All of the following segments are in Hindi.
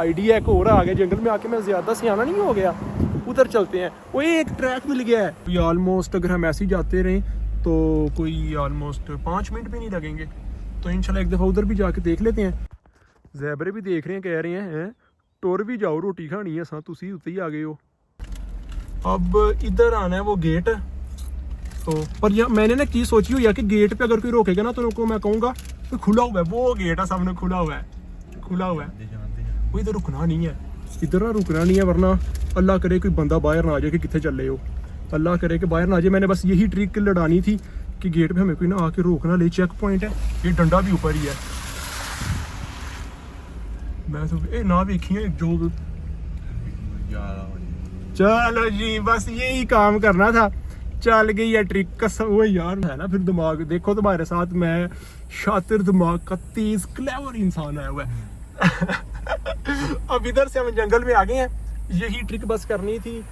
आइडिया एक और आ गया जंगल में आके, मैं ज़्यादा सियाना नहीं हो गया। उधर चलते हैं, वो एक ट्रैक मिल गया है। ये ऑलमोस्ट अगर हम ऐसे ही जाते रहें तो कोई ऑलमोस्ट 5 मिनट भी नहीं लगेंगे। तो इंशाल्लाह एक दफ़ा उधर भी जाके देख लेते हैं। ज़ेबरे भी देख रहे हैं, कह रहे हैं टुर भी जाओ, रोटी खानी है, तुसी उत्ते ही आ गए हो। अब इधर आना है वो गेट। तो पर यह मैंने ना चीज़ सोची हुई है कि गेट पे अगर कोई रोकेगा ना तो उनको मैं कहूँगा तो खुला हुआ है, वो गेट है सामने खुला हुआ है, वो इधर रुकना नहीं है, इधर ना रुकना नहीं है, वरना अल्लाह करे कोई बंदा बाहर ना आ जाए कि कितने चल रहे हो, अल्लाह करे कि बाहर ना आ जाए। मैंने बस यही ट्रिक लड़ानी थी कि गेट पे हमें कोई ना आके रोकना ले। चेक पॉइंट है, ये डंडा भी ऊपर ही है। मैं तो ना देखिए जो, चलो जी बस यही काम करना था, चल गई है ट्रिक। कसम वो यार है ना, फिर दिमाग देखो तुम्हारे साथ मैं शातिर दिमाग का तेज क्लेवर इंसान आया हुआ है। अब इधर से हम जंगल में आ गए हैं, यही ट्रिक बस करनी थी।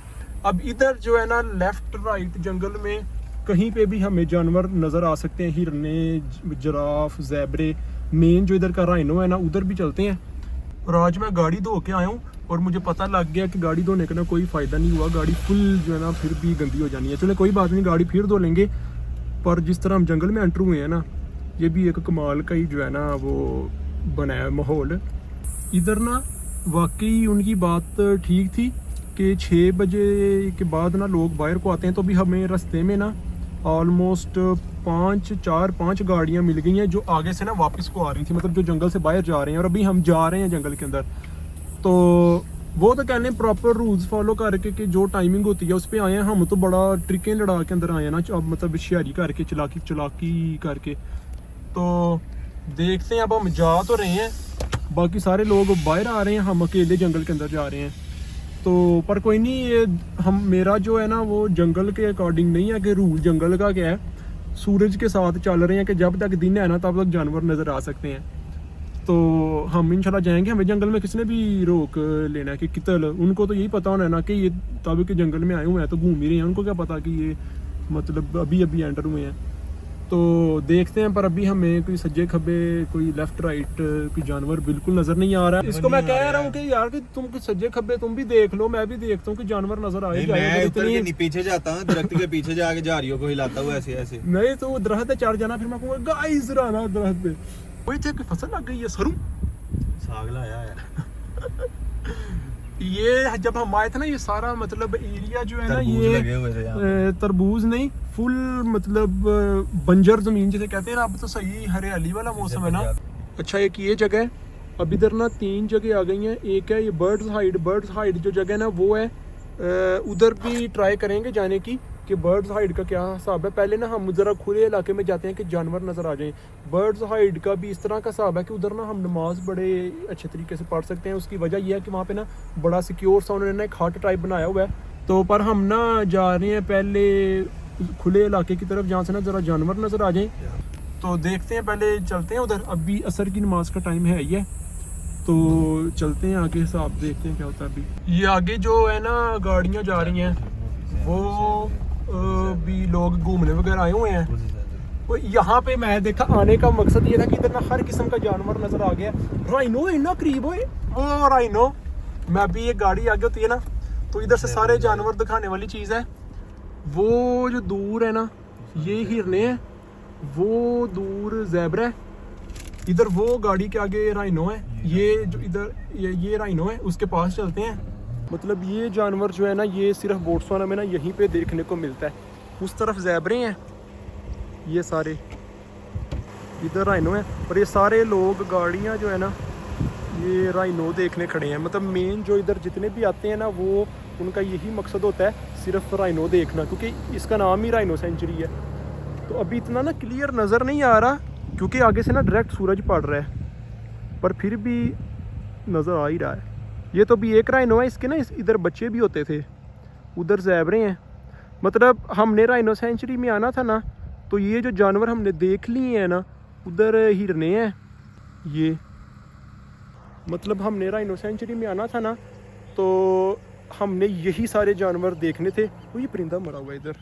अब इधर जो है ना लेफ्ट राइट जंगल में कहीं पे भी हमें जानवर नज़र आ सकते हैं, हिरने, जिराफ, ज़ेबरे। मेन जो इधर का राइनो है ना, उधर भी चलते हैं। और आज मैं गाड़ी धो के आया हूँ और मुझे पता लग गया कि गाड़ी धोने का ना कोई फ़ायदा नहीं हुआ, गाड़ी फुल जो है ना फिर भी गंदी हो जानी है। चलो कोई बात नहीं, गाड़ी फिर धो लेंगे। पर जिस तरह हम जंगल में एंटर हुए हैं ना, ये भी एक कमाल का ही जो है ना वो बनाया माहौल। इधर ना वाकई उनकी बात ठीक थी कि 6 बजे के बाद ना लोग बाहर को आते हैं। तो अभी हमें रास्ते में ना ऑलमोस्ट 5 गाड़ियाँ मिल गई हैं जो आगे से ना वापस को आ रही थी, मतलब जो जंगल से बाहर जा रहे हैं। और अभी हम जा रहे हैं जंगल के अंदर। तो वो तो कहने प्रॉपर रूल्स फॉलो करके कि जो टाइमिंग होती है उस पर आए हैं। हम तो बड़ा ट्रिकें लड़ा के अंदर आए हैं ना, अब मतलब होशियारी करके, चलाकी करके। तो देखते हैं, अब हम जा तो रहे हैं, बाकी सारे लोग बाहर आ रहे हैं, हम अकेले जंगल के अंदर जा रहे हैं। तो पर कोई नहीं, ये हम मेरा जो है ना वो जंगल के अकॉर्डिंग नहीं है कि रूल जंगल का क्या है, सूरज के साथ चल रहे हैं कि जब तक दिन है ना तब तक जानवर नज़र आ सकते हैं। तो हम इंशाल्लाह जाएंगे। हमें जंगल में किसने भी रोक लेना है कि कितल, उनको तो यही पता होना है ना कि ये तब के जंगल में आए हुए हैं तो घूम ही रहे हैं, उनको क्या पता कि ये मतलब अभी एंटर हुए हैं। तो देखते हैं, पर अभी हमें कोई सज्जे खब्बे, कोई लेफ्ट राइट कोई जानवर बिल्कुल नज़र नहीं आ रहा है। इसको मैं कह रहा हूँ कि यार कि तुम कुछ सज्जे खब्बे तुम भी देख लो, मैं भी देखता हूँ कि जानवर नजर आए। मैं इतनी पीछे जाता हूँ, दरख्त के पीछे जाके झाड़ियों को हिलाता हुआ ऐसे ऐसे। नहीं तो वो दरख्त पे चढ़ जाना, फिर मैं कहूँगा गाइस रहना दरख्त पे। वही थे कि फसल लग गई है, सरू साग लाया है। ये जब हम आए थे ना, ये सारा मतलब एरिया जो है ना, तरबूज ये लगे हुए थे यहाँ पे। तरबूज नहीं, फुल मतलब बंजर जमीन जिसे कहते हैं ना। अब तो सही हरियाली वाला मौसम है ना। अच्छा, एक ये जगह है। अब इधर ना 3 जगह आ गई हैं। एक है ये बर्ड्स हाइड जो जगह है ना वो है, उधर भी ट्राई करेंगे जाने की कि बर्ड्स हाइड का क्या हिसाब है। पहले ना हम ज़रा खुले इलाके में जाते हैं कि जानवर नज़र आ जाएं। बर्ड्स हाइड का भी इस तरह का हिसाब है कि उधर ना हम नमाज बड़े अच्छे तरीके से पढ़ सकते हैं। उसकी वजह यह है कि वहाँ पे ना बड़ा सिक्योर सा उन्होंने एक हट टाइप बनाया हुआ है। तो पर हम ना जा रहे हैं पहले खुले इलाके की तरफ जहाँ से ना ज़रा जानवर नज़र आ जाएँ। तो देखते हैं, पहले चलते हैं उधर। अभी असर की नमाज का टाइम है ही है, तो चलते हैं आगे, हिसाब देखते हैं क्या होता है। अभी ये आगे जो है ना गाड़ियाँ जा रही हैं, वो भी लोग घूमने वगैरह आए हुए हैं। वो यहाँ पे मैं देखा, आने का मकसद ये था कि इधर ना हर किस्म का जानवर नजर आ गया। राइनो इतना करीब हुए, वो राइनो मैं भी, एक गाड़ी आगे होती है ना तो इधर से सारे जानवर दिखाने वाली चीज़ है। वो जो दूर है ना ये हिरने हैं, वो दूर ज़ेबरा है, इधर वो गाड़ी के आगे राइनो है। ये जो इधर ये राइनो है, उसके पास चलते हैं। मतलब ये जानवर जो है ना ये सिर्फ बोट्सवाना में ना यहीं पे देखने को मिलता है। उस तरफ ज़ेबरे हैं ये सारे, इधर राइनो है। और ये सारे लोग गाड़ियाँ जो है ना ये राइनो देखने खड़े हैं। मतलब मेन जो इधर जितने भी आते हैं ना वो उनका यही मकसद होता है, सिर्फ राइनो देखना, क्योंकि इसका नाम ही राइनो सेंचुरी है। तो अभी इतना ना क्लियर नज़र नहीं आ रहा क्योंकि आगे से ना डायरेक्ट सूरज पड़ रहा है, पर फिर भी नज़र आ ही रहा है। ये तो भी एक राइनो है, इसके ना इधर बच्चे भी होते थे, उधर ज़ेबरे हैं। मतलब हमने राइनो सेंचुरी में आना था ना, तो ये जो जानवर हमने देख लिए हैं ना, उधर हिरने हैं ये। मतलब हमने राइनो सेंचुरी में आना था ना तो हमने यही सारे जानवर देखने थे। वो ये परिंदा मरा हुआ है इधर।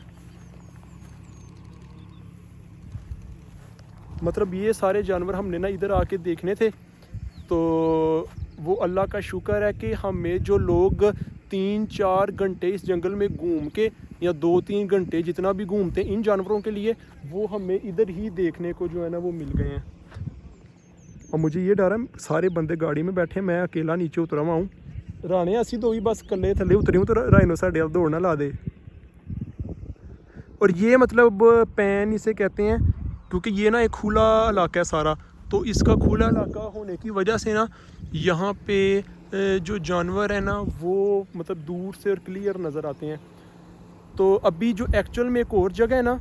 मतलब ये सारे जानवर हमने ना इधर आके देखने थे। तो वो अल्लाह का शुक्र है कि हमें जो लोग 3-4 घंटे इस जंगल में घूम के या 2-3 घंटे जितना भी घूमते हैं इन जानवरों के लिए, वो हमें इधर ही देखने को जो है ना वो मिल गए हैं। और मुझे ये डर है, सारे बंदे गाड़ी में बैठे, मैं अकेला नीचे उतरा हुआ हूँ। राणे असी दो ही बस कल्ले थल्ले उतरे हूँ तो राइनो साढ़े दौड़ ना ला दे। और ये मतलब पैन इसे कहते हैं क्योंकि ये ना एक खुला इलाका है सारा, तो इसका खुला इलाका होने की वजह से ना यहाँ पे जो जानवर है ना वो मतलब दूर से और क्लियर नज़र आते हैं। तो अभी जो एक्चुअल में एक और जगह है ना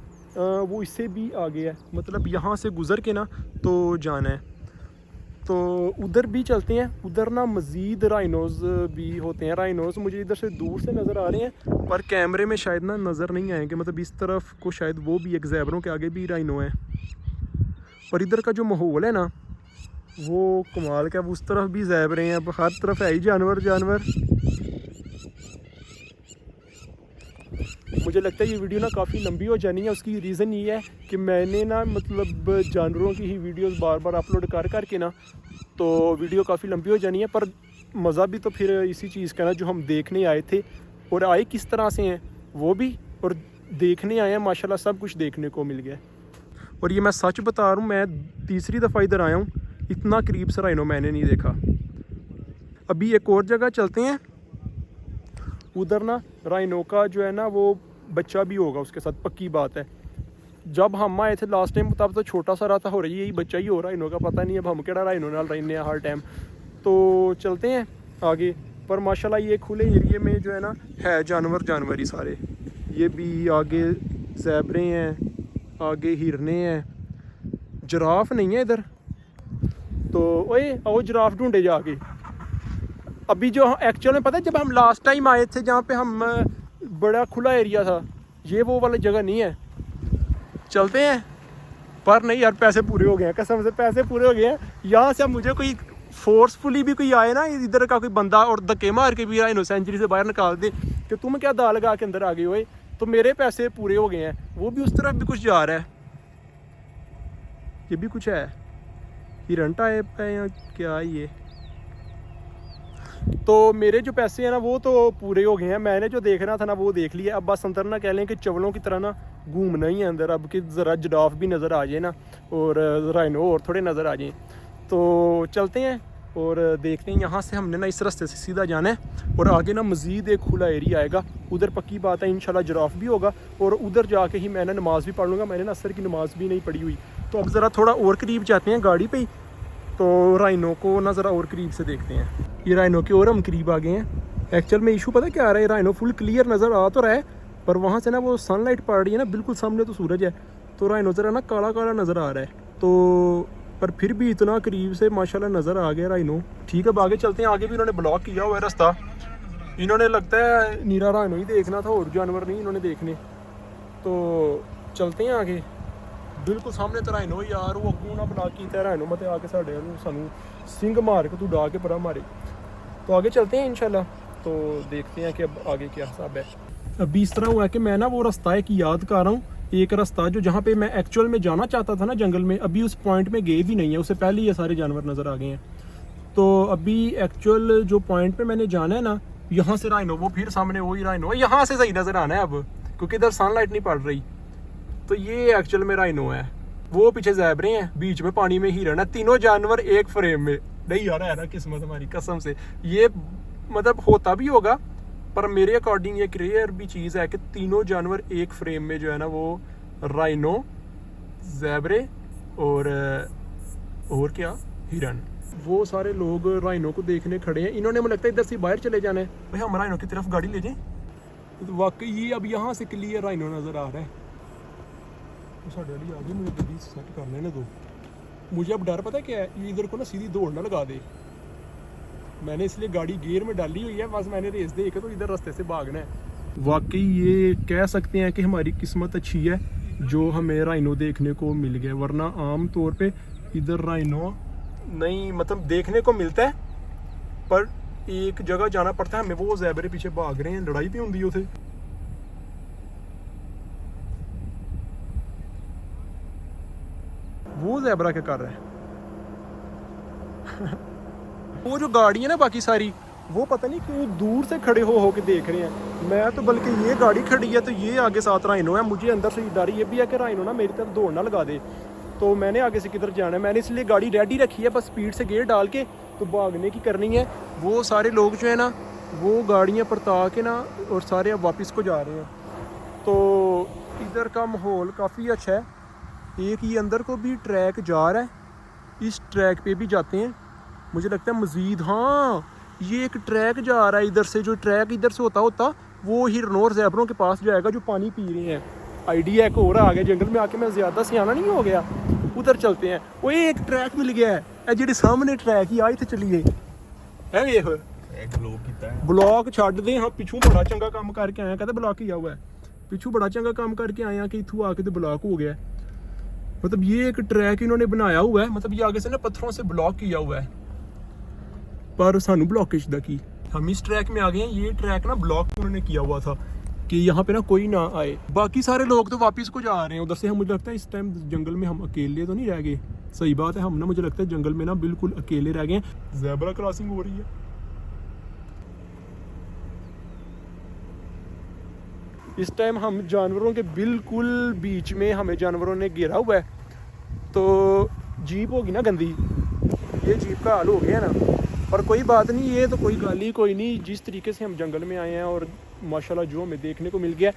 वो इससे भी आगे है, मतलब यहाँ से गुज़र के ना तो जाना है, तो उधर भी चलते हैं। उधर ना मज़ीद राइनोज़ भी होते हैं। राइनोज़ मुझे इधर से दूर से नज़र आ रहे हैं पर कैमरे में शायद ना नज़र नहीं आएंगे, मतलब इस तरफ को शायद वो भी एक ज़ेबरों के आगे भी राइनो है। और इधर का जो माहौल है ना वो कमाल का, उस तरफ भी ज़ेबरे हैं, अब हर तरफ है ही जानवर जानवर। मुझे लगता है ये वीडियो ना काफ़ी लंबी हो जानी है। उसकी रीज़न ये है कि मैंने ना मतलब जानवरों की ही वीडियोस बार बार अपलोड कर करके ना तो वीडियो काफ़ी लंबी हो जानी है। पर मज़ा भी तो फिर इसी चीज़ का ना, जो हम देखने आए थे और आए किस तरह से हैं वो भी, और देखने आए हैं माशाल्लाह सब कुछ देखने को मिल गया। और ये मैं सच बता रहा हूँ, मैं तीसरी दफ़ा इधर आया हूँ, इतना करीब से राइनो मैंने नहीं देखा। अभी एक और जगह चलते हैं, उधर ना राइनो का जो है ना वो बच्चा भी होगा उसके साथ, पक्की बात है। जब हम आए थे लास्ट टाइम तब तो छोटा सा रहा था, हो रही है यही बच्चा ही हो राइनो का, पता नहीं अब हम केड़ा राइनो नाल रहने हर टाइम। तो चलते हैं आगे। पर माशाल्लाह ये खुले एरिए में जो है ना है जानवर ही सारे। ये भी आगे ज़ेबरे हैं, आगे हिरने हैं, जिराफ नहीं है इधर। तो ओए आओ जिराफ ढूंढे जाके। अभी जो एक्चुअल में पता है जब हम लास्ट टाइम आए थे जहाँ पे हम बड़ा खुला एरिया था, ये वो वाली जगह नहीं है। चलते हैं। पर नहीं यार, पैसे पूरे हो गए हैं, कसम से पैसे पूरे हो गए हैं। यहाँ से अब मुझे कोई फोर्सफुली भी कोई आए ना इधर का कोई बंदा और धक्के मार के भी राइनो सेंचुरी से बाहर निकाल दे कि तुम क्या दाल लगा के अंदर आ गए हुए, तो मेरे पैसे पूरे हो गए हैं। वो भी उस तरफ भी कुछ जा रहा है, ये भी कुछ है, हिरन टाइप है या क्या है ये। तो मेरे जो पैसे हैं ना वो तो पूरे हो गए हैं, मैंने जो देखना था ना वो देख लिया। अब बस अंदर ना कह लें कि चवलों की तरह ना घूमना ही है अंदर, अब कि ज़रा जिराफ भी नज़र आ जाए ना और राइनो और थोड़े नज़र आ जाएँ। तो चलते हैं और देखते हैं। यहाँ से हमने ना इस रास्ते से सीधा जाना है और आगे ना मज़ीद एक खुला एरिया आएगा, उधर पक्की बात है इंशाल्लाह जिराफ भी होगा। और उधर जाके ही मैंने नमाज़ भी पढ़ लूँगा, मैंने ना असर की नमाज़ भी नहीं पढ़ी हुई। तो अब ज़रा थोड़ा और करीब जाते हैं गाड़ी पे, तो राइनो को ना ज़रा और करीब से देखते हैं। ये राइनो के और हम करीब आ गए हैं। एक्चुअल में इशू पता क्या आ रहा है, राइनो फुल क्लियर नज़र आ तो रहा है पर वहाँ से ना वो सनलाइट पड़ रही है ना, बिल्कुल सामने तो सूरज है, तो राइनो ज़रा ना काला काला नज़र आ रहा है। तो पर फिर भी इतना करीब से माशाल्लाह नज़र आ गया राइनो। ठीक है अब आगे चलते हैं। आगे भी इन्होंने ब्लॉक किया हुआ है रास्ता, इन्होंने लगता है नीरा राइनो ही देखना था और जानवर नहीं इन्होंने देखने। तो चलते हैं आगे, बिल्कुल सामने तो राइनो यार, वो अगू ना ब्लॉक किया राइनो मत आके साढ़े सानू सिंग मार के तू डा के परा मारे। तो आगे चलते हैं इंशाल्लाह, तो देखते हैं कि अब आगे क्या हिसाब है। अभी इस तरह हुआ है कि मैं ना वो रास्ता एक याद कर रहा हूँ, एक रास्ता जो जहाँ पे मैं एक्चुअल में जाना चाहता था ना जंगल में, अभी उस पॉइंट में गए भी नहीं है, उससे पहले ये सारे जानवर नज़र आ गए हैं। तो अभी एक्चुअल जो पॉइंट पे मैंने जाना है ना, यहाँ से राइनो वो फिर सामने वही राइनो है, यहाँ से सही नज़र आना है अब क्योंकि इधर सनलाइट नहीं पड़ रही। तो ये एक्चुअल में राइनो है, वो पीछे ज़ेबरे हैं, बीच में पानी में हिरन है, तीनों जानवर एक फ्रेम में। नहीं यार है ना किस्मत हमारी कसम से, ये मतलब होता भी होगा पर मेरे अकॉर्डिंग ये क्लियर भी चीज़ है कि तीनों जानवर एक फ्रेम में जो है ना वो राइनो, ज़ेबरे और क्या हिरन। वो सारे लोग राइनो को देखने खड़े हैं, इन्होंने मुझे लगता है इधर से बाहर चले जाना है। भाई हम राइनो की तरफ गाड़ी ले जाएं, तो वाकई ये अब यहाँ से क्लियर राइनो नज़र आ रहा है। तो साढ़े वाली आगे मुझे गड्डी सेट कर लेने दो, मुझे अब डर पता है क्या है, ये इधर को ना सीधी दौड़ ना लगा दे। मैंने इसलिए गाड़ी गियर में डाली हुई है, बस मैंने रेस दे के तो इधर रास्ते से भागना है। वाकई ये कह सकते हैं कि हमारी किस्मत अच्छी है जो हमें राइनो देखने को मिल गया, वरना आम तौर पे इधर राइनो नहीं मतलब देखने को मिलता है पर एक जगह जाना पड़ता है हमें। वो ज़ेबरे पीछे भाग रहे हैं, लड़ाई भी होंगी उसे। वो ज़ेबरा क्या कर रहा है वो जो गाड़ी है ना बाकी सारी, वो पता नहीं क्यों दूर से खड़े हो के देख रहे हैं। मैं तो बल्कि ये गाड़ी खड़ी है तो ये आगे साथ राइनो है, मुझे अंदर से डर ये भी है कि राइनो ना मेरी तरफ दौड़ ना लगा दे। तो मैंने आगे से किधर जाना है, मैंने इसलिए गाड़ी रेडी रखी है, बस स्पीड से गेयर डाल के तो भागने की करनी है। वो सारे लोग जो है ना वो गाड़ियाँ परता के ना और सारे अब वापस को जा रहे हैं। तो इधर का माहौल काफ़ी अच्छा है। एक ये अंदर को भी ट्रैक जा रहा है, इस ट्रैक पे भी जाते हैं मुझे लगता है मज़ीद। हाँ ये एक ट्रैक जा रहा है इधर से, जो ट्रैक इधर से होता वो हिरनों और ज़ेबरों के पास जाएगा जो पानी पी रहे हैं। आइडिया एक और आ गया, जंगल में आके मैं ज़्यादा सियाना नहीं हो गया। उधर चलते हैं। वो एक ट्रैक मिल गया है जी सामने ट्रैक ही आई थे, चलिए है वे ब्लॉक छड़ दे। हाँ पिछू बड़ा चंगा काम करके आया, कहते ब्लॉक किया हुआ है, पिछू बड़ा चंगा काम करके आया कि इथू आके तो ब्लॉक हो गया। मतलब ये एक ट्रैक इन्होंने बनाया हुआ है, मतलब ये आगे से ना पत्थरों से ब्लॉक किया हुआ है, पर सानू ब्लॉकेज दा की हम इस ट्रैक में आ गए हैं। ये ट्रैक ना ब्लॉक उन्होंने किया हुआ था कि यहाँ पे ना कोई ना आए। बाकी सारे लोग तो वापस को जा रहे हैं उधर से। हम मुझे लगता है इस टाइम जंगल में हम अकेले तो नहीं रह गए। सही बात है, हम ना मुझे लगता है जंगल में ना बिल्कुल अकेले रह गए हैं। ज़ेब्रा क्रॉसिंग हो रही है। इस टाइम हम जानवरों के बिल्कुल बीच में हमें जानवरों ने घेरा हुआ है। तो जीप होगी ना गंदी, ये जीप का हाल हो गया ना, पर कोई बात नहीं, ये तो कोई गाली कोई नहीं। जिस तरीके से हम जंगल में आए हैं और माशाल्लाह जो हमें देखने को मिल गया,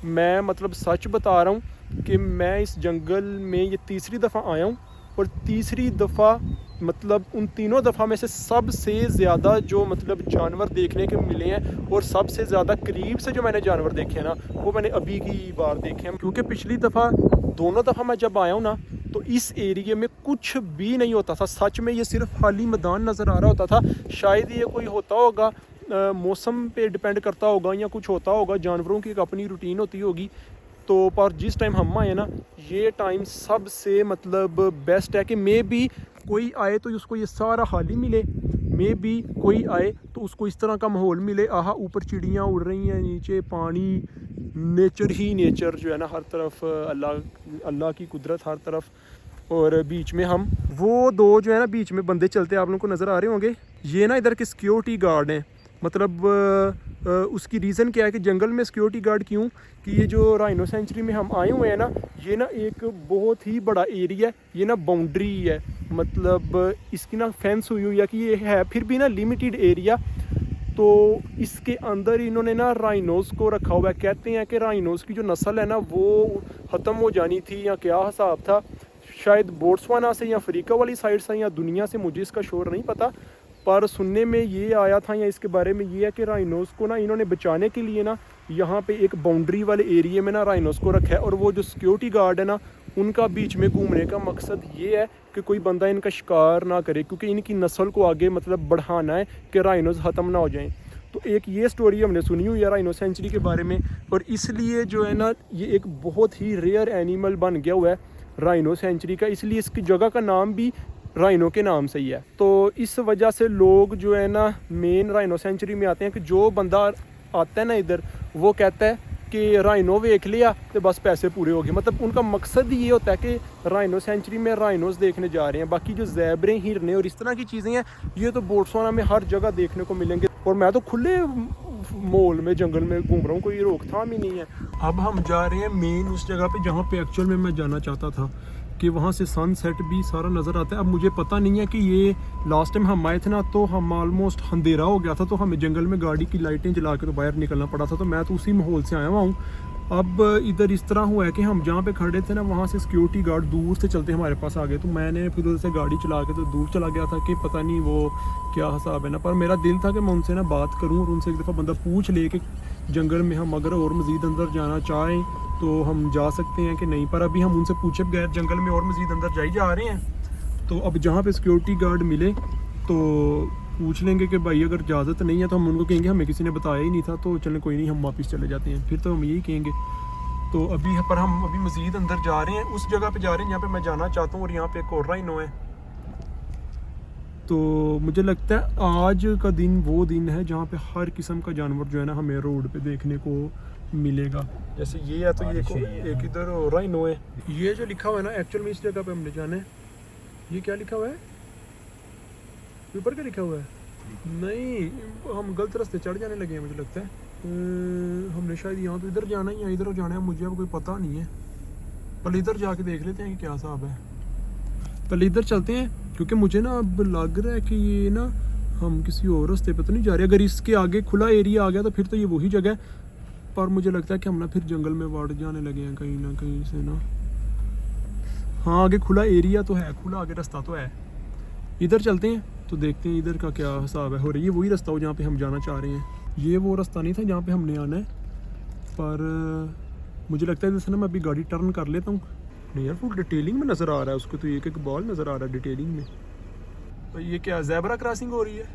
मैं मतलब सच बता रहा हूँ कि मैं इस जंगल में ये तीसरी दफ़ा आया हूँ, और तीसरी दफ़ा मतलब उन तीनों दफ़ा में से सबसे ज़्यादा जो मतलब जानवर देखने के मिले हैं और सबसे ज़्यादा करीब से जो मैंने जानवर देखे हैं ना, वो मैंने अभी की बार देखे हैं। क्योंकि पिछली दफ़ा दोनों दफ़ा मैं जब आया हूँ ना, तो इस एरिया में कुछ भी नहीं होता था। सच में ये सिर्फ खाली मैदान नज़र आ रहा होता था। शायद ये कोई होता होगा, मौसम पे डिपेंड करता होगा या कुछ होता होगा, जानवरों की एक अपनी रूटीन होती होगी। तो पर जिस टाइम हम आए ना, ये टाइम सबसे मतलब बेस्ट है कि मे बी कोई आए तो उसको ये सारा खाली मिले, मे बी कोई आए तो उसको इस तरह का माहौल मिले। आहा ऊपर चिड़ियाँ उड़ रही हैं, नीचे पानी, नेचर ही नेचर जो है ना हर तरफ, अल्लाह की कुदरत हर तरफ। और बीच में हम वो दो जो है ना बीच में बंदे चलते आप लोगों को नज़र आ रहे होंगे, ये ना इधर के सिक्योरिटी गार्ड हैं। मतलब उसकी रीज़न क्या है कि जंगल में सिक्योरिटी गार्ड क्यों, कि ये जो राइनो सेंचुरी में हम आए हुए हैं ना, ये ना एक बहुत ही बड़ा एरिया है, ये ना बाउंड्री है, मतलब इसकी ना फेंस हुई हुई है कि ये है फिर भी ना लिमिटेड एरिया। तो इसके अंदर इन्होंने ना राइनोज़ को रखा हुआ है। कहते हैं कि राइनोज़ की जो नस्ल है ना वो ख़त्म हो जानी थी या क्या हिसाब था, शायद बोट्सवाना से या अफ्रीका वाली साइड से या दुनिया से, मुझे इसका शोर नहीं पता, पर सुनने में ये आया था या इसके बारे में ये है कि राइनोज़ को ना इन्होंने बचाने के लिए ना यहाँ पे एक बाउंड्री वाले एरिया में ना राइनोज़ को रखा है। और वो जो सिक्योरिटी गार्ड है ना, उनका बीच में घूमने का मकसद ये है कि कोई बंदा इनका शिकार ना करे, क्योंकि इनकी नस्ल को आगे मतलब बढ़ाना है कि राइनोज़ ख़त्म ना हो जाएं। तो एक ये स्टोरी हमने सुनी हुई है राइनो सेंचुरी के बारे में, और इसलिए जो है ना ये एक बहुत ही रेयर एनिमल बन गया हुआ है राइनो सेंचुरी का, इसलिए इसकी जगह का नाम भी राइनो के नाम से ही है। तो इस वजह से लोग जो है ना मेन राइनो सेंचुरी में आते हैं कि जो बंदा आता है ना इधर, वो कहता है कि राइनो देख लिया तो बस पैसे पूरे हो गए। मतलब उनका मकसद ये होता है कि राइनो सेंचुरी में राइनोज़ देखने जा रहे हैं। बाकी जो ज़ेबरे, हिरने और इस तरह की चीज़ें हैं, ये तो बोट्सवाना में हर जगह देखने को मिलेंगे। और मैं तो खुले मॉल में जंगल में घूम रहा हूँ, कोई रोकथाम ही नहीं है। अब हम जा रहे हैं मेन उस जगह पे जहाँ पे एक्चुअल में मैं जाना चाहता था, कि वहाँ से सनसेट भी सारा नज़र आता है। अब मुझे पता नहीं है कि ये लास्ट टाइम हम आए थे ना, तो हम ऑलमोस्ट अंधेरा हो गया था, तो हमें जंगल में गाड़ी की लाइटें जला के तो बाहर निकलना पड़ा था। तो मैं तो उसी माहौल से आया हुआ हूँ। अब इधर इस तरह हुआ है कि हम जहाँ पे खड़े थे ना, वहाँ से सिक्योरिटी गार्ड दूर से चलते हमारे पास आ गए। तो मैंने फिर उधर से गाड़ी चला के तो दूर चला गया था कि पता नहीं वो क्या हिसाब है ना। पर मेरा दिल था कि मैं उनसे ना बात करूँ और उनसे एक दफ़ा बंदा पूछ ले कि जंगल में हम अगर और मज़ीद अंदर जाना चाहें तो हम जा सकते हैं कि नहीं। पर अभी हम उनसे पूछे बगैर जंगल में और मज़ीद अंदर जाई जा रहे हैं। तो अब जहाँ पे सिक्योरिटी गार्ड मिले तो पूछ लेंगे कि भाई अगर इजाज़त नहीं है तो हम उनको कहेंगे हमें किसी ने बताया ही नहीं था, तो चलें कोई नहीं, हम वापस चले जाते हैं। फिर तो हम यही कहेंगे। तो अभी पर हम अभी मज़ीद अंदर जा रहे हैं, उस जगह पे जा रहे हैं जहाँ पे मैं जाना चाहता हूँ, और यहाँ पे एक और राइनो है। तो मुझे लगता है आज का दिन वो दिन है जहाँ पे हर किस्म का जानवर जो है ना हमें रोड पे देखने को मिलेगा। जैसे ये है तो ये एक इधर राइनो है। ये जो लिखा हुआ है ना, एक्चुअल में इस जगह पे हमने जाना है। ये क्या लिखा हुआ है? ऊपर क्या लिखा हुआ है? नहीं, हम गलत रास्ते चढ़ जाने लगे हैं मुझे लगता है। हमने शायद यहाँ तो इधर जाना है या इधर जाना है, मुझे अब कोई पता नहीं है। पहले इधर जाके देख लेते हैं कि क्या हिसाब है। पहले इधर चलते हैं क्योंकि मुझे ना अब लग रहा है कि ये ना हम किसी और रास्ते पे तो नहीं जा रहे। अगर इसके आगे खुला एरिया आ गया तो फिर तो ये वही जगह है, पर मुझे लगता है कि हम ना फिर जंगल में वाड़ जाने लगे हैं कहीं ना कहीं से ना। हाँ, आगे खुला एरिया तो है, खुला आगे रास्ता तो है। इधर चलते हैं तो देखते हैं इधर का क्या हिसाब है। हो रही है वही रास्ता हो जहाँ पे हम जाना चाह रहे हैं। ये वो रास्ता नहीं था जहाँ पे हमने आना है, पर मुझे लगता है जैसे ना मैं अभी गाड़ी टर्न कर लेता हूँ। नहीं यार, फुल डिटेलिंग में नज़र आ रहा है उसको, तो एक एक बॉल नज़र आ रहा है डिटेलिंग में। तो ये क्या ज़ेब्रा क्रॉसिंग हो रही है?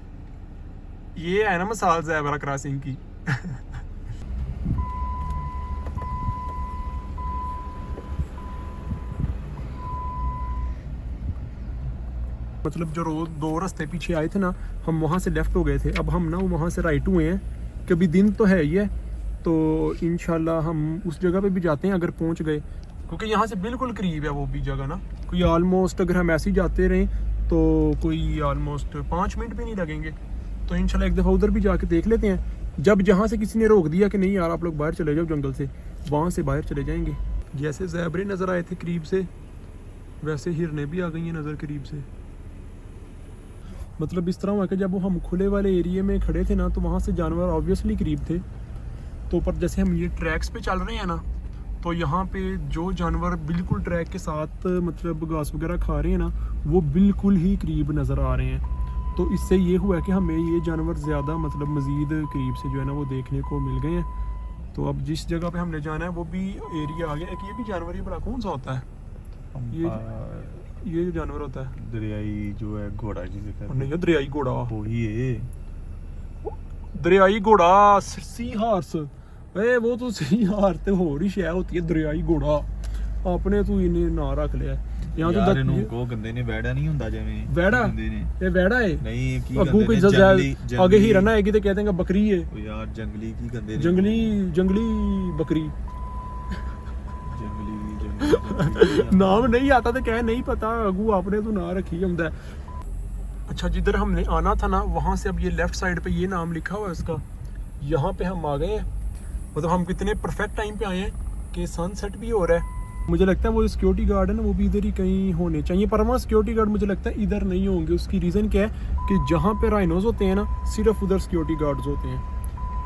ये है ना मिसाल ज़ेब्रा क्रॉसिंग की। मतलब जो रोज दो रास्ते पीछे आए थे ना, हम वहाँ से लेफ़्ट हो गए थे, अब हम ना वहाँ से राइट हुए हैं। कभी दिन तो है ही है, तो इंशाल्लाह हम उस जगह पे भी जाते हैं अगर पहुँच गए, क्योंकि यहाँ से बिल्कुल करीब है वो भी जगह ना। कोई ऑलमोस्ट अगर हम ऐसे ही जाते रहें तो कोई ऑलमोस्ट 5 मिनट भी नहीं लगेंगे। तो इंशाल्लाह एक दफ़ा उधर भी जाके देख लेते हैं। जब जहाँ से किसी ने रोक दिया कि नहीं यार आप लोग बाहर चले जाओ जंगल से, वहाँ से बाहर चले जाएंगे। जैसे ज़ेब्रे नज़र आए थे करीब से, वैसे हिरने भी आ गई हैं नज़र करीब से। मतलब इस तरह हुआ कि जब वो हम खुले वाले एरिया में खड़े थे ना, तो वहाँ से जानवर ऑब्वियसली करीब थे। तो पर जैसे हम ये ट्रैक्स पे चल रहे हैं ना, तो यहाँ पे जो जानवर बिल्कुल ट्रैक के साथ मतलब घास वगैरह खा रहे हैं ना, वो बिल्कुल ही करीब नज़र आ रहे हैं। तो इससे ये हुआ कि हमें ये जानवर ज़्यादा मतलब मज़ीद करीब से जो है ना वो देखने को मिल गए हैं। तो अब जिस जगह पे हमने जाना है वो भी एरिया आ गया। एक ये भी जानवर ही बड़ा कौन सा होता है? ये जो जानवर होता है दरियाई जो है घोड़ा जिसे कहते हैं। नहीं, दरियाई घोड़ा वही है, दरियाई घोड़ा सी हार्स। वो तो सी हार्स ते हो रही शय होती है दरियाई घोड़ा। आपने तू इन्हें ना रख लिया यहाँ यार तो ਇਹਨੂੰ ਕੋ ਗੰਦੇ ਨੇ ਵੈੜਾ ਨਹੀਂ ਹੁੰਦਾ ਜਿਵੇਂ ਵੈੜਾ ਗੰਦੇ ਨੇ ਇਹ ਵੈੜਾ ਹੈ ਨਹੀਂ ਕੀ ਅੱਗੂ ਗੰਦੇ ਕੋਈ ਨੇ जंगली आगे हिरन आएगी तो कह देंगे बकरी है। ਉਹ ਯਾਰ ਜੰਗਲੀ ਕੀ ਗੰਦੇ ਨੇ जंगली जंगली बकरी जंगली नाम नहीं आता तो क्या नहीं पता, अगू आपने तो ना रखी होता है। अच्छा, जिधर हमने आना था ना वहाँ से अब ये लेफ्ट साइड पे ये नाम लिखा हुआ है इसका, यहाँ पे हम आ गए हैं। मतलब हम कितने परफेक्ट टाइम पे आए हैं कि सनसेट भी हो रहा है। मुझे लगता है वो सिक्योरिटी गार्ड है ना, वो भी इधर ही कहीं होने चाहिए, पर वहाँ सिक्योरिटी गार्ड मुझे लगता है इधर नहीं होंगे। उसकी रीज़न क्या है कि जहाँ पे राइनोज होते हैं ना, सिर्फ उधर सिक्योरिटी गार्ड्स होते हैं।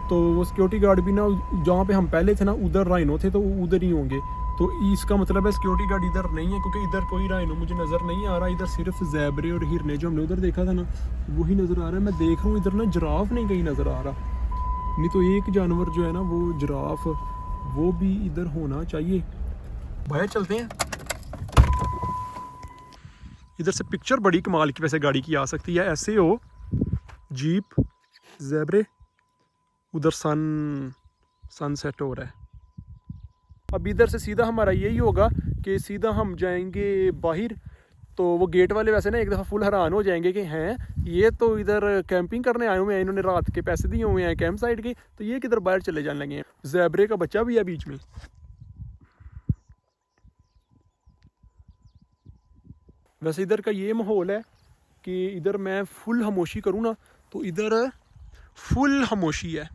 तो वो सिक्योरिटी गार्ड भी ना जहाँ पे हम पहले थे ना उधर राइनो थे, तो वो उधर ही होंगे। तो इसका मतलब है सिक्योरिटी गार्ड इधर नहीं है, क्योंकि इधर कोई राइनो मुझे नज़र नहीं आ रहा। इधर सिर्फ ज़ेब्रे और हिरने जो हमने उधर देखा था ना वही नज़र आ रहा है। मैं देख रहा हूँ इधर ना जिराफ नहीं कहीं नज़र आ रहा, नहीं तो एक जानवर जो है ना वो जिराफ, वो भी इधर होना चाहिए। बाहर चलते हैं। इधर से पिक्चर बड़ी कमाल की वैसे गाड़ी की आ सकती है। ऐसे हो जीप, ज़ेब्रे, उधर सनसेट हो रहा है। अब इधर से सीधा हमारा यही होगा कि सीधा हम जाएंगे बाहर। तो वो गेट वाले वैसे ना एक दफ़ा फुल हैरान हो जाएंगे कि हैं ये तो इधर कैंपिंग करने आए हुए हैं, इन्होंने रात के पैसे दिए हुए हैं कैंप साइड के, तो ये किधर बाहर चले जाने लगे हैं। ज़ेब्रे का बच्चा भी है बीच में। वैसे इधर का ये माहौल है कि इधर मैं फुल खामोशी करूँ ना तो इधर फुल खामोशी है,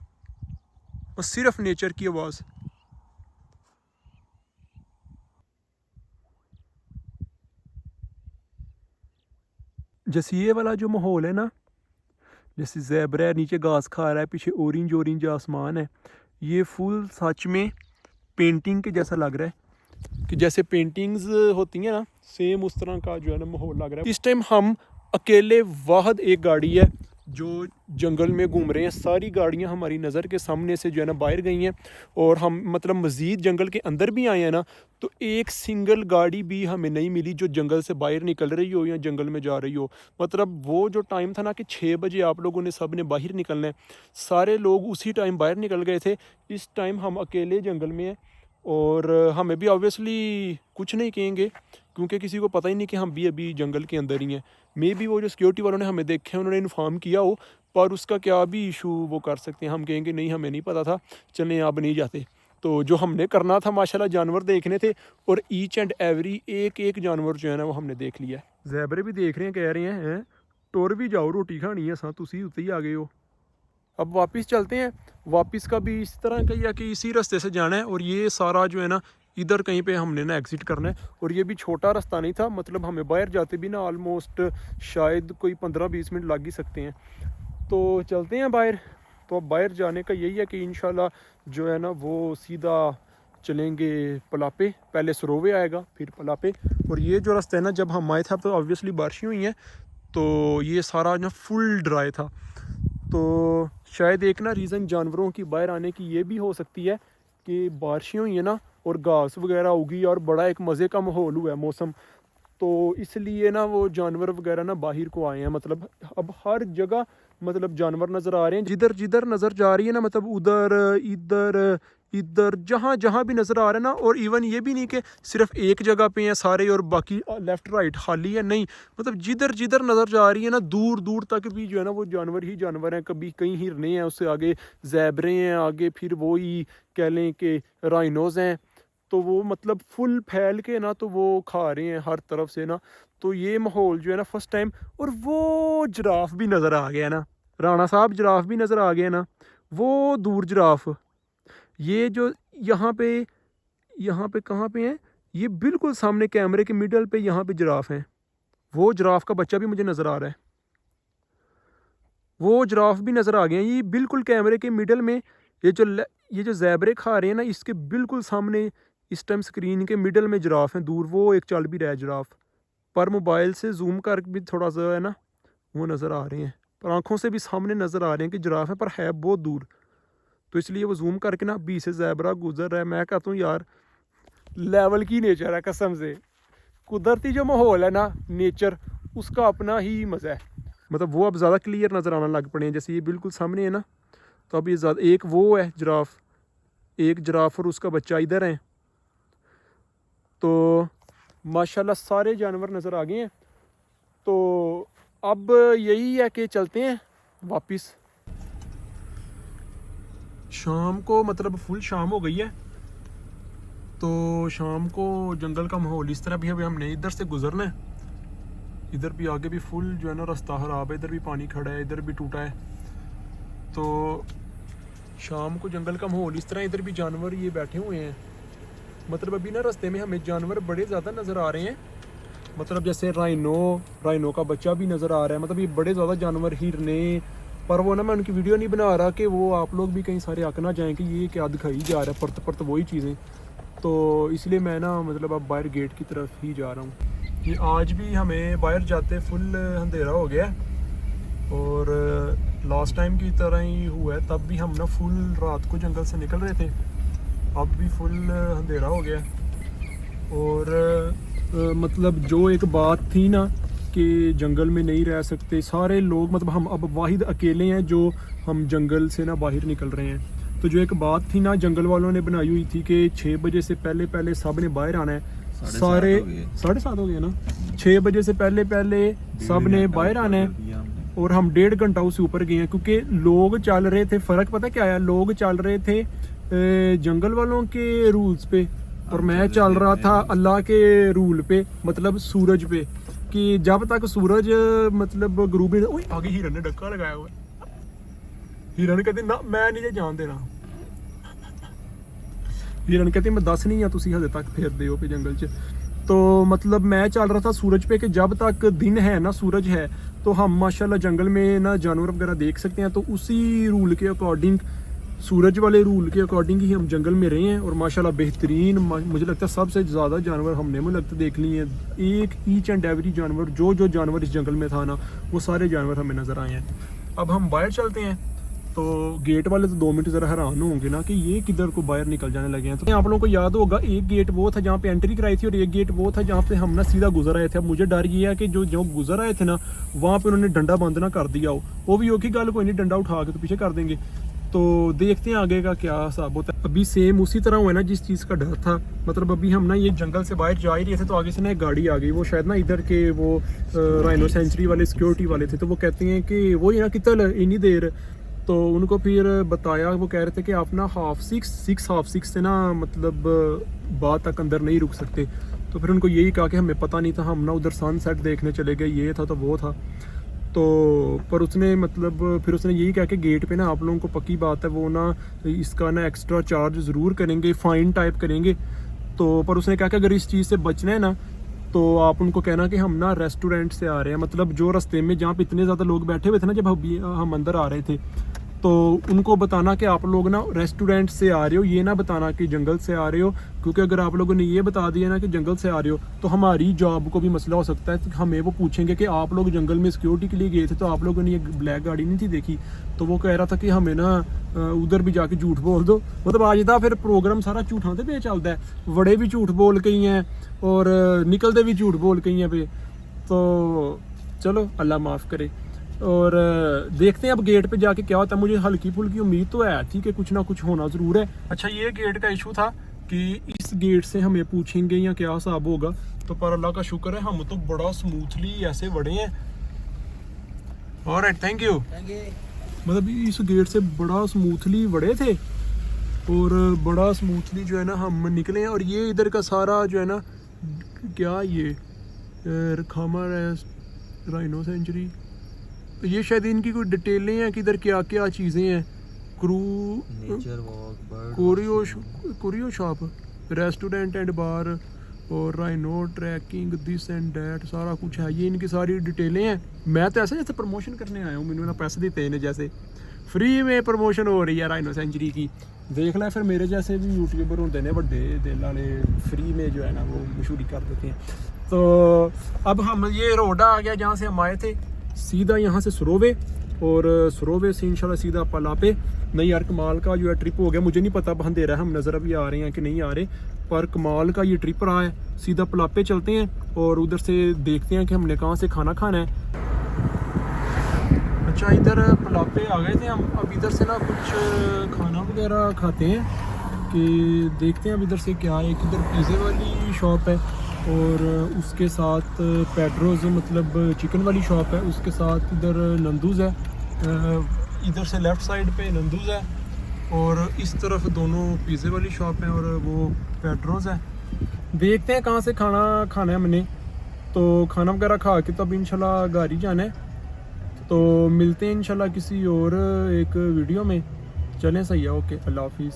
बस सिर्फ नेचर की आवाज़। जैसे ये वाला जो माहौल है ना, जैसे ज़ेब्रा है नीचे घास खा रहा है, पीछे ऑरेंज ऑरेंज आसमान है, ये फुल सच में पेंटिंग के जैसा लग रहा है कि जैसे पेंटिंग्स होती हैं ना, सेम उस तरह का जो है ना माहौल लग रहा है। इस टाइम हम अकेले वाहद एक गाड़ी है जो जंगल में घूम रहे हैं। सारी गाड़ियां हमारी नज़र के सामने से जो है ना बाहर गई हैं, और हम मतलब मज़ीद जंगल के अंदर भी आए हैं ना, तो एक सिंगल गाड़ी भी हमें नहीं मिली जो जंगल से बाहर निकल रही हो या जंगल में जा रही हो। मतलब वो जो टाइम था ना कि 6 बजे आप लोगों ने सब ने बाहर निकलना है, सारे लोग उसी टाइम बाहर निकल गए थे। इस टाइम हम अकेले जंगल में हैं, और हमें भी ऑब्वियसली कुछ नहीं कहेंगे क्योंकि किसी को पता ही नहीं कि हम भी अभी जंगल के अंदर ही हैं। मे बी वो जो सिक्योरिटी वालों ने हमें देखे उन्होंने इन्फॉर्म किया हो, पर उसका क्या भी इशू वो कर सकते हैं। हम कहेंगे नहीं हमें नहीं पता था, चलें आप नहीं जाते। तो जो हमने करना था माशाल्लाह जानवर देखने थे, और ईच एंड एवरी एक एक जानवर जो है ना वो हमने देख लिया है। ज़ेब्रे भी देख रहे हैं, कह रहे हैं टुर भी जाओ, रोटी खानी है असा, तुसी उत्ते ही आ गए हो। अब वापस चलते हैं। वापस का भी इस तरह का ही है कि इसी रास्ते से जाना है, और ये सारा जो है ना इधर कहीं पे हमने ना एग्ज़िट करना है। और ये भी छोटा रास्ता नहीं था, मतलब हमें बाहर जाते भी ना ऑलमोस्ट शायद कोई 15-20 मिनट लग ही सकते हैं। तो चलते हैं बाहर। तो अब बाहर जाने का यही है कि इंशाल्लाह जो है ना वो सीधा चलेंगे पलापे, पहले सरोवे आएगा फिर पलापे। और ये जो रास्ता है ना, जब हम आए थे तो ऑब्वियसली बारिशें हुई हैं, तो ये सारा ना फुल ड्राई था। तो शायद एक ना रीज़न जानवरों की बाहर आने की ये भी हो सकती है कि बारिशें हुई हैं ना और घास वगैरह उगी और बड़ा एक मज़े का माहौल हुआ है मौसम, तो इसलिए ना वो जानवर वगैरह ना बाहर को आए हैं। मतलब अब हर जगह मतलब जानवर नज़र आ रहे हैं, जिधर जिधर नज़र जा रही है ना, मतलब उधर इधर इधर जहाँ जहाँ भी नज़र आ रहा है ना। और इवन ये भी नहीं कि सिर्फ एक जगह पे हैं सारे और बाकी लेफ़्ट राइट खाली है, नहीं, मतलब जिधर जिधर नज़र जा रही है ना दूर दूर तक भी जो है ना वो जानवर ही जानवर हैं। कभी कहीं हिरने हैं, उससे आगे ज़ेबरे हैं, आगे फिर वो ही कह लें कि राइनोज़ हैं। तो वो मतलब फुल फैल के ना तो वो खा रहे हैं हर तरफ से ना। तो ये माहौल जो है ना फर्स्ट टाइम। और वो जिराफ भी नज़र आ गया ना, राणा साहब जिराफ भी नज़र आ गया ना, वो दूर जिराफ। ये जो यहाँ पे कहाँ पे है, ये बिल्कुल सामने कैमरे के मिडल पे यहाँ पे जिराफ हैं। वो जिराफ का बच्चा भी मुझे नज़र आ रहा है, वो जिराफ भी नज़र आ गए हैं। ये बिल्कुल कैमरे के मिडल में ये जो ज़ेबरे खा रहे हैं ना, इसके बिल्कुल सामने इस टाइम स्क्रीन के मिडल में जिराफ हैं दूर। वो एक चल भी रहा है जिराफ, पर मोबाइल से जूम कर भी थोड़ा सा है ना वो नज़र आ रहे हैं, पर आंखों से भी सामने नज़र आ रहे हैं कि जिराफ है, पर है बहुत दूर। तो इसलिए वो जूम करके ना अभी से ज़ेबरा गुजर रहा है। मैं कहता हूँ यार लेवल की नेचर है कसम से। कुदरती जो माहौल है ना नेचर, उसका अपना ही मज़ा है। मतलब वो अब ज़्यादा क्लियर नज़र आना लग पड़े हैं, जैसे ये बिल्कुल सामने है ना, तो अब ये ज़्यादा, एक वो है जिराफ, एक जिराफ और उसका बच्चा इधर है। तो माशाल्लाह सारे जानवर नज़र आ गए हैं। तो अब यही है कि चलते हैं वापस। शाम को मतलब फुल शाम हो गई है, तो शाम को जंगल का माहौल इस तरह भी है। हमने इधर से गुजरना है, इधर भी आगे भी फुल जो है ना रास्ता खराब है, इधर भी पानी खड़ा है, इधर भी टूटा है। तो शाम को जंगल का माहौल इस तरह, इधर भी जानवर ये बैठे हुए हैं। मतलब अभी ना रास्ते में हमें जानवर बड़े ज़्यादा नज़र आ रहे हैं, मतलब जैसे राइनो का बच्चा भी नज़र आ रहा है। मतलब ये बड़े ज़्यादा जानवर, हिरने, पर वो ना मैं उनकी वीडियो नहीं बना रहा कि वो आप लोग भी कहीं सारे आक ना जाएँ कि ये क्या दिखाई जा रहा है, परत परत वही चीज़ें। तो इसलिए मैं ना मतलब अब बाहर गेट की तरफ ही जा रहा हूँ। कि आज भी हमें बाहर जाते फुल अंधेरा हो गया, और लास्ट टाइम की तरह ही हुआ है। तब भी हम ना फुल रात को जंगल से निकल रहे थे, अब भी फुल अंधेरा हो गया। और मतलब जो एक बात थी ना कि जंगल में नहीं रह सकते सारे लोग, मतलब हम अब वाहिद अकेले हैं जो हम जंगल से ना बाहर निकल रहे हैं। तो जो एक बात थी ना जंगल वालों ने बनाई हुई थी कि 6 बजे से पहले सब ने बाहर आना है, सारे 7:30 हो गए ना, 6 बजे से पहले सब ने बाहर आना है। और हम 1.5 घंटा उससे ऊपर गए हैं, क्योंकि लोग चल रहे थे, फ़र्क पता क्या है, लोग चल रहे थे जंगल वालों के रूल्स पे, और मैं चल रहा था अल्लाह के रूल पे, मतलब सूरज पे, कि जब तक सूरज मतलब गरूबी। ओए आगे हिरन ने डक्का लगाया हुआ है, हिरन कहते ना मैं नहीं जान देना। हिरन कहते मैं दस नहीं तुसी हजे तक फिरदे हो पे जंगल च। तो मतलब मैं चल रहा था सूरज पे कि जब तक दिन है ना, सूरज है, तो हम माशाल्लाह जंगल में ना जानवर वगैरह देख सकते हैं। तो उसी रूल के अकॉर्डिंग, सूरज वाले रूल के अकॉर्डिंग ही हम जंगल में रहे हैं। और माशाल्लाह बेहतरीन, मुझे लगता है सबसे ज़्यादा जानवर हमने मुझे लगता देख लिए हैं। एक ईच एंड एवरी जानवर, जो जानवर इस जंगल में था ना, वो सारे जानवर हमें नज़र आए हैं। अब हम बाहर चलते हैं। तो गेट वाले तो 2 मिनट ज़रा हैरान होंगे ना कि ये किधर को बाहर निकल जाने लगे हैं। तो आप लोगों को याद होगा एक गेट वो था जहाँ पे एंट्री कराई थी, और एक गेट वो था जहाँ पे हम ना सीधा गुजर आए थे। अब मुझे डर ये है कि जो गुजर आए थे ना, वहाँ पे उन्होंने डंडा बंद ना कर दिया हो। वो भी ओके गल, कोई नहीं, डंडा उठा के तो पीछे कर देंगे। तो देखते हैं आगे का क्या हिसाब होता है। अभी सेम उसी तरह हुआ ना जिस चीज़ का डर था। मतलब अभी हम ना ये जंगल से बाहर जा ही रहे थे, तो आगे से ना एक गाड़ी आ गई। वो शायद ना इधर के वो राइनो सेंचुरी वाले सिक्योरिटी वाले थे। तो वो कहते हैं कि वो ना कितना इतनी देर, तो उनको फिर बताया, वो कह रहे थे कि आप ना 6:30 से ना मतलब बाद तक अंदर नहीं रुक सकते। तो फिर उनको यही कहा कि हमें पता नहीं था, हम ना उधर सनसेट देखने चले गए, ये था तो वो था। तो पर उसने मतलब फिर उसने यही कहा कि गेट पे ना आप लोगों को पक्की बात है वो ना इसका ना एक्स्ट्रा चार्ज ज़रूर करेंगे, फ़ाइन टाइप करेंगे। तो पर उसने कहा कि अगर इस चीज़ से बचना है ना तो आप उनको कहना कि हम ना रेस्टोरेंट से आ रहे हैं, मतलब जो रास्ते में जहाँ पे इतने ज़्यादा लोग बैठे हुए थे ना जब हम अंदर आ रहे थे, तो उनको बताना कि आप लोग ना रेस्टोरेंट से आ रहे हो, ये ना बताना कि जंगल से आ रहे हो, क्योंकि अगर आप लोगों ने ये बता दिया ना कि जंगल से आ रहे हो तो हमारी जॉब को भी मसला हो सकता है। तो हमें वो पूछेंगे कि आप लोग जंगल में सिक्योरिटी के लिए गए थे तो आप लोगों ने ये ब्लैक गाड़ी नहीं थी देखी। तो वो कह रहा था कि हमें ना उधर भी जाके झूठ बोल दो, मतलब आज का फिर प्रोग्राम सारा झूठों से पे चलता है, बड़े भी झूठ बोल के ही हैं और निकलते भी झूठ बोल के ही हैं पे। तो चलो अल्लाह माफ़ करे और देखते हैं अब गेट पे जाके क्या होता है। मुझे हल्की फुल्की उम्मीद तो है थी कि कुछ ना कुछ होना ज़रूर है। अच्छा ये गेट का इशू था कि इस गेट से हमें पूछेंगे या क्या हिसाब होगा, तो पर अल्लाह का शुक्र है हम तो बड़ा स्मूथली ऐसे बढ़े हैं। Alright, thank you. मतलब इस गेट से बड़ा स्मूथली बढ़े थे और बड़ा स्मूथली जो है ना हम निकले हैं। और ये इधर का सारा जो है ना क्या ये खामा राइनो सेंचुरी, ये शायद इनकी कोई डिटेलें हैं कि इधर क्या क्या चीज़ें हैं। Curio shop, restaurant and bar और rhino tracking this and that सारा कुछ है, ये इनकी सारी डिटेलें हैं। मैं तो ऐसे जैसे प्रमोशन करने आया हूँ, मैंने ना पैसे देते हैं जैसे फ्री में प्रमोशन हो रही है राइनो सेंचुरी की। देख ला फिर मेरे जैसे भी यूट्यूबर होते हैं बड़े दिल वाले, फ्री में जो है ना वो मशहूरी कर देते हैं। तो अब हम ये रोड आ गया जहाँ से हम आए थे, सीधा यहाँ से सरोवे और सरोवे से इंशाल्लाह सीधा पलापे। नहीं यार कमाल का जो है ट्रिप हो गया, मुझे नहीं पता अब अंधेरा है हम नज़र अभी आ रहे हैं कि नहीं आ रहे, पर कमाल का ये ट्रिप रहा है। सीधा पलापे चलते हैं और उधर से देखते हैं कि हमने कहाँ से खाना खाना है। अच्छा इधर पलापे आ गए थे हम, अब इधर से ना कुछ खाना वगैरह खाते हैं कि देखते हैं अब इधर से क्या है। एक इधर पिज़्ज़े वाली शॉप है और उसके साथ पेड्रोज मतलब चिकन वाली शॉप है, उसके साथ इधर नंदूज है, इधर से लेफ़्ट साइड पे नंदूज है और इस तरफ दोनों पिज़्ज़े वाली शॉप है और वो पेड्रोज है। देखते हैं कहाँ से खाना खाना है हमने, तो खाना वगैरह खा के तब इंशाल्लाह गाड़ी जाना है। तो मिलते हैं इंशाल्लाह किसी और एक वीडियो में। चलें सही है, ओके, अल्लाह हाफिज़।